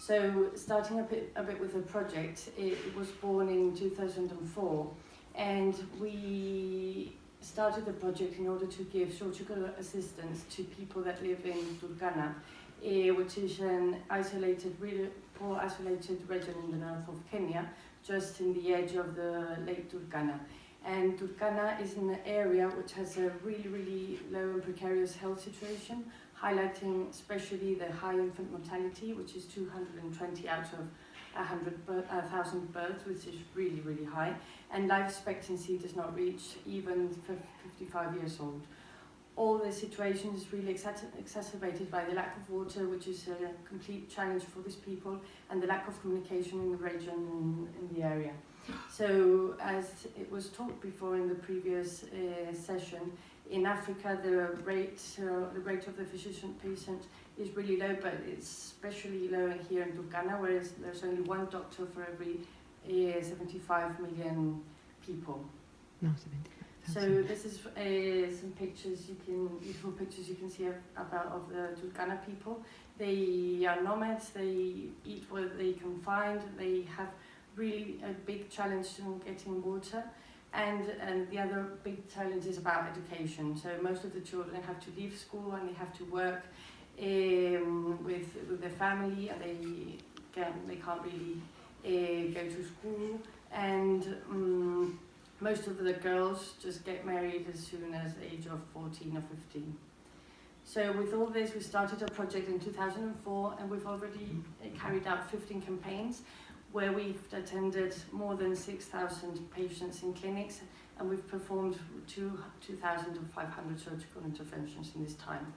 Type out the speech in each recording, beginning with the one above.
So starting a bit with the project, it was born in 2004, and we started the project in order to give surgical assistance to people that live in Turkana, which is an really poor isolated region in the north of Kenya, just in the edge of the Lake Turkana. And Turkana is an area which has a really, really low and precarious health situation, highlighting especially the high infant mortality, which is 220 out of 1,000 births, which is really, really high. And life expectancy does not reach even 55 years old. All the situation is really exacerbated by the lack of water, which is a complete challenge for these people, and the lack of communication in the region, in the area. So, as it was talked before in the previous session, in Africa the rate of the physician-patient is really low, but it's especially low here in Turkana, whereas there's only one doctor for every 75 million people. No, 75. So this is some pictures beautiful pictures you can see of the Turkana people. They are nomads. They eat what they can find. They have really a big challenge in getting water, and the other big challenge is about education. So most of the children have to leave school and they have to work with their family, and they can't really go to school, and most of the girls just get married as soon as the age of 14 or 15. So with all this, we started a project in 2004, and we've already carried out 15 campaigns where we've attended more than 6,000 patients in clinics, and we've performed 2,500 surgical interventions in this time.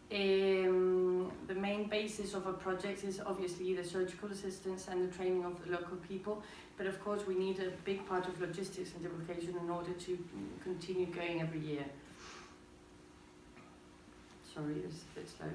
The main basis of our project is obviously the surgical assistance and the training of the local people, but of course we need a big part of logistics and divulgation in order to continue going every year. Sorry, it's a bit slow.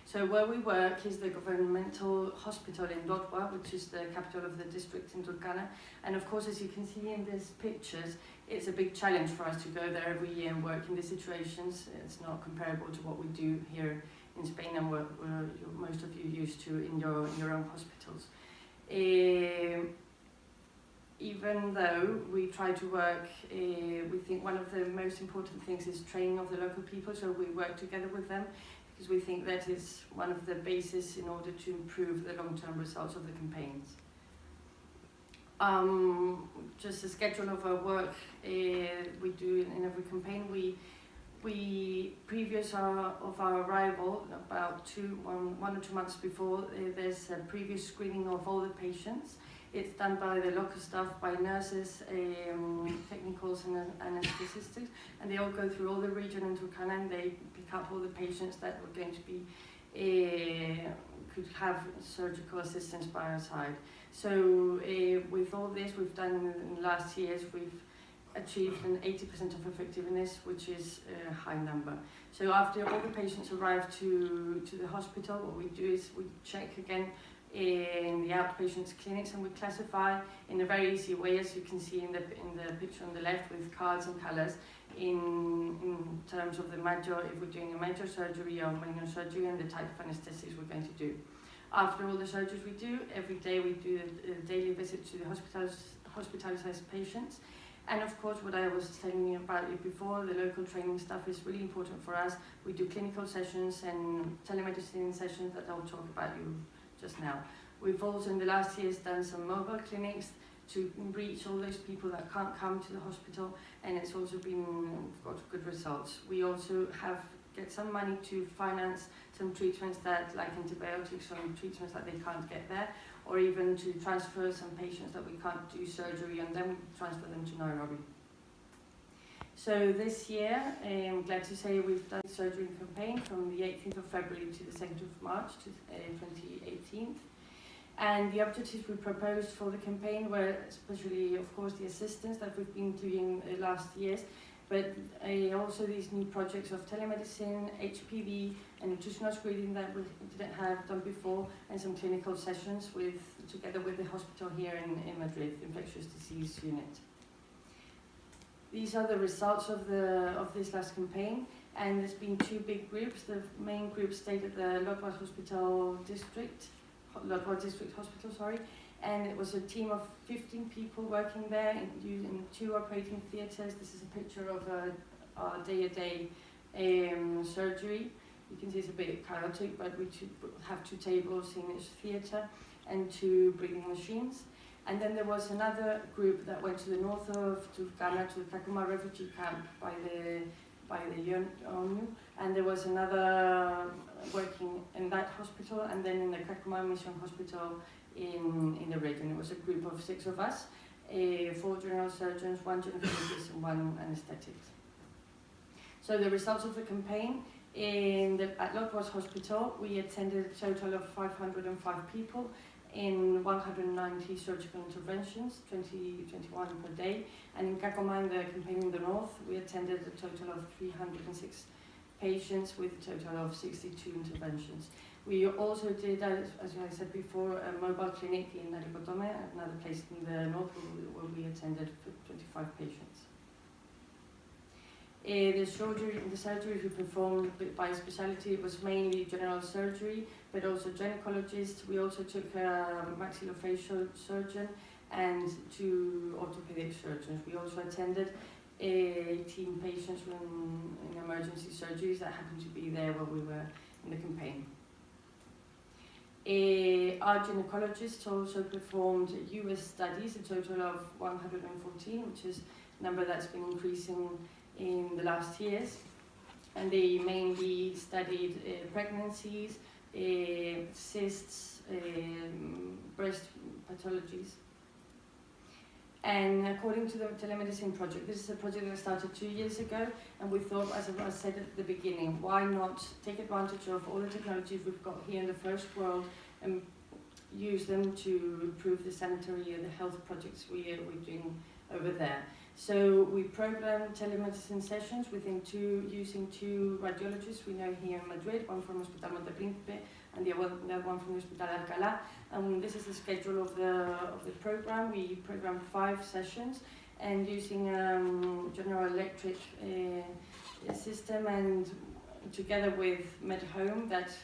So where we work is the governmental hospital in Lodwar, which is the capital of the district in Turkana, and of course, as you can see in these pictures, it's a big challenge for us to go there every year and work in these situations. It's not comparable to what we do here in Spain and what most of you used to in your own hospitals. Even though we try to work, we think one of the most important things is training of the local people, so we work together with them, because we think that is one of the bases in order to improve the long-term results of the campaigns. Just a schedule of our work we do in every campaign. We previous of our arrival, about 1 or 2 months before, there's a previous screening of all the patients. It's done by the local staff, by nurses, technicals and anesthetists, and they all go through all the region in Turkana, and they pick up all the patients that were going to be could have surgical assistance by our side. So with all this we've done in the last years, we've achieved an 80% of effectiveness, which is a high number. So after all the patients arrive to the hospital, what we do is we check again in the outpatients clinics, and we classify in a very easy way, as you can see in the picture on the left, with cards and colors, in terms of the major, if we're doing a major surgery or minor surgery, and the type of anesthetics we're going to do. After all the surgeries we do, every day we do a daily visit to the hospitalized patients. And of course, what I was telling you about it before, the local training stuff is really important for us. We do clinical sessions and telemedicine sessions that I'll talk about you just now. We've also in the last years done some mobile clinics to reach all those people that can't come to the hospital, and it's also got good results. We also get some money to finance some treatments like antibiotics, or treatments that they can't get there, or even to transfer some patients that we can't do surgery on them, transfer them to Nairobi. So this year, I'm glad to say we've done a surgery campaign from the 18th of February to the 2nd of March 2018. And the objectives we proposed for the campaign were especially, of course, the assistance that we've been doing last years, but also these new projects of telemedicine, HPV, and nutritional screening that we didn't have done before, and some clinical sessions together with the hospital here in Madrid, infectious disease unit. These are the results of this last campaign, And there's been two big groups. The main group stayed at the Lodwar District Hospital, and it was a team of 15 people working there in two operating theatres. This is a picture of our day-to-day surgery. You can see it's a bit chaotic, but we have two tables in each theatre and two breathing machines. And then there was another group that went to the north of Turkana, to the Kakuma refugee camp by the ONU, and there was another working in that hospital, and then in the Kakuma Mission Hospital in the region. It was a group of 6 of us, 4 general surgeons, 1 gynecologist and 1 anaesthetist. So the results of the campaign, at Lodwar Hospital, we attended a total of 505 people in 190 surgical interventions, 21 per day. And in Kakuma, in the campaign in the north, we attended a total of 306 patients with a total of 62 interventions. We also did, as I said before, a mobile clinic in Narikotome, another place in the north where we attended 25 patients. The surgery we performed by specialty was mainly general surgery, but also gynecologists. We also took a maxillofacial surgeon and 2 orthopedic surgeons. We also attended 18 patients in emergency surgeries that happened to be there while we were in the campaign. Our gynecologists also performed US studies, a total of 114, which is a number that's been increasing in the last years, and they mainly studied pregnancies, cysts, breast pathologies. And according to the telemedicine project, this is a project that started 2 years ago, and we thought, as I said at the beginning, why not take advantage of all the technologies we've got here in the first world and use them to improve the sanitary and the health projects we're doing over there. So we programmed telemedicine sessions using 2 radiologists we know here in Madrid, one from Hospital Monte Príncipe and the other one from Hospital Alcalá. And this is the schedule of the program. We programmed 5 sessions, and using General Electric system, and together with MedHome that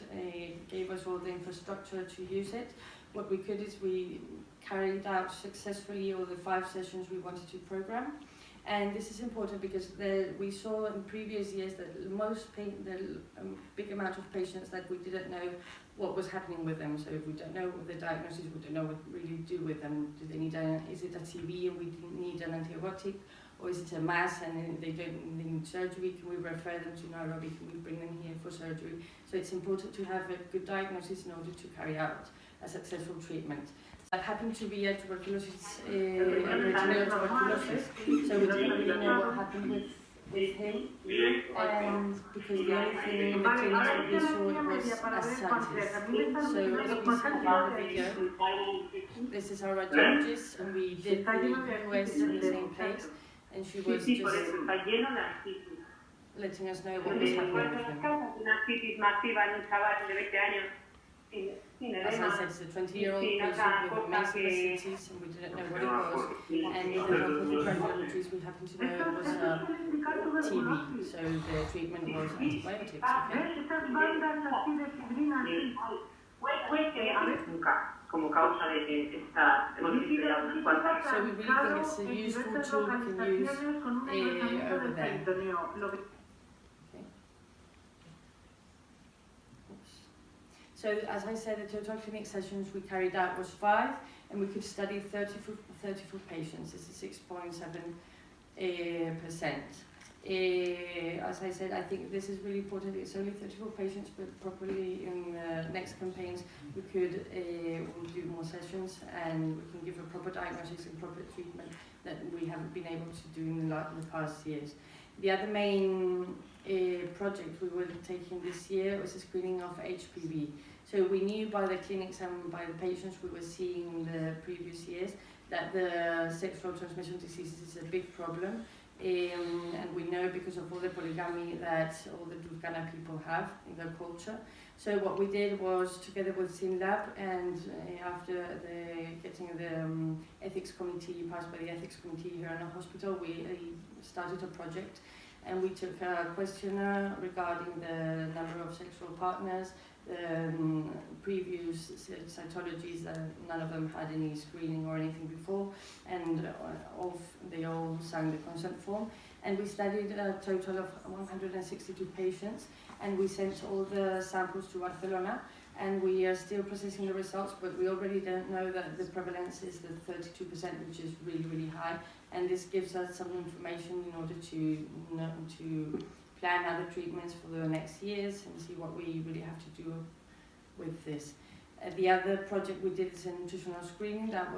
gave us all the infrastructure to use it. What we could is we carried out successfully all the 5 sessions we wanted to program. And this is important because we saw in previous years that big amount of patients that we didn't know what was happening with them. So if we don't know the diagnosis, we don't know what really do with them. Do they need is it a TB and we need an antibiotic, or is it a mass and they need surgery? Can we refer them to Nairobi? Can we bring them here for surgery? So it's important to have a good diagnosis in order to carry out a successful treatment. That happened to be a tuberculosis, original tuberculosis, so we didn't really know what happened with him, and because the only thing in the clinics that we saw was ascites. So as we see in the video, this is our radiologist, and we did the US in the same place, and she was just letting us know what was happening with him. As I said, it's a 20-year-old patient with massive ascites, and we didn't know what it was. And with the help of the radiologists, we happened to know it was TB, so the treatment was antibiotics. So we really think it's a useful tool we can use over there. So as I said, the total clinic sessions we carried out was 5, and we could study 34 patients. This is 6.7%. As I said, I think this is really important. It's only 34 patients, but properly in the next campaigns we could do more sessions, and we can give a proper diagnosis and proper treatment that we haven't been able to do in the past years. The other main project we were taking this year was a screening of HPV. So we knew by the clinics and by the patients we were seeing in the previous years that the sexual transmission diseases is a big problem. And we know because of all the polygamy that all the Turkana people have in their culture. So what we did was, together with SynLab, and after getting the ethics committee passed by the ethics committee here in our hospital, we started a project and we took a questionnaire regarding the number of sexual partners, previous cytologies, that none of them had any screening or anything before, and they all signed the consent form. And we studied a total of 162 patients, and we sent all the samples to Barcelona, and we are still processing the results, but we already don't know that the prevalence is the 32%, which is really, really high, and this gives us some information in order to plan other treatments for the next years and see what we really have to do with this. The other project we did is a nutritional screening that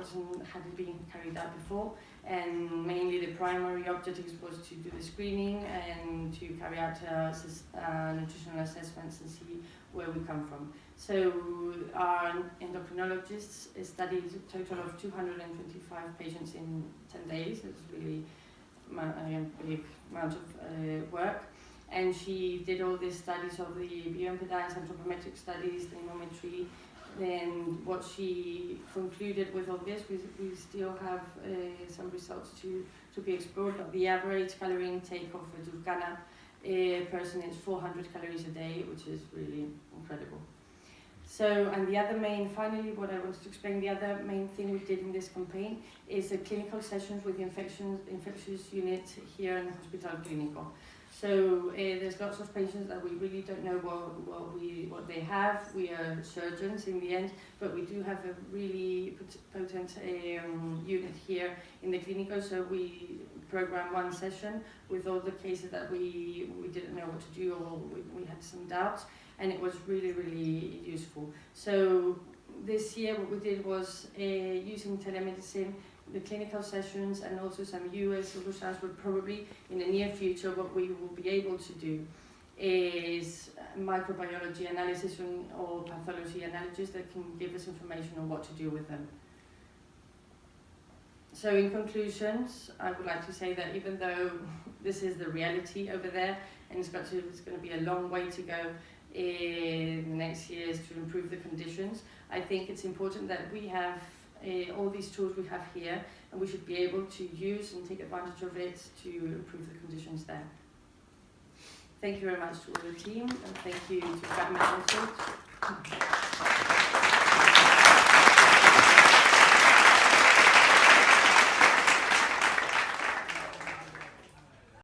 hadn't been carried out before, and mainly the primary objective was to do the screening and to carry out nutritional assessments and see where we come from. So our endocrinologists studied a total of 225 patients in 10 days. It's really a big amount of work. And she did all these studies of the bioimpedance, anthropometric studies, the immunometry. Then what she concluded with all this, we still have some results to be explored. But the average calorie intake of a Turkana person is 400 calories a day, which is really incredible. So, and the other finally, what I wanted to explain, the other main thing we did in this campaign is the clinical sessions with the infectious unit here in the Hospital Clínico. So there's lots of patients that we really don't know what they have. We are surgeons in the end, but we do have a really potent unit here in the Clínico. So we program one session with all the cases that we didn't know what to do, or we had some doubts, and it was really, really useful. So this year what we did was using telemedicine, the clinical sessions, and also some US ultrasounds, but probably in the near future what we will be able to do is microbiology analysis or pathology analysis that can give us information on what to do with them. So in conclusions, I would like to say that even though this is the reality over there, and it's going to be a long way to go in the next years to improve the conditions, I think it's important that we have all these tools we have here, and we should be able to use and take advantage of it to improve the conditions there. Thank you very much to all the team, and thank you to Government also.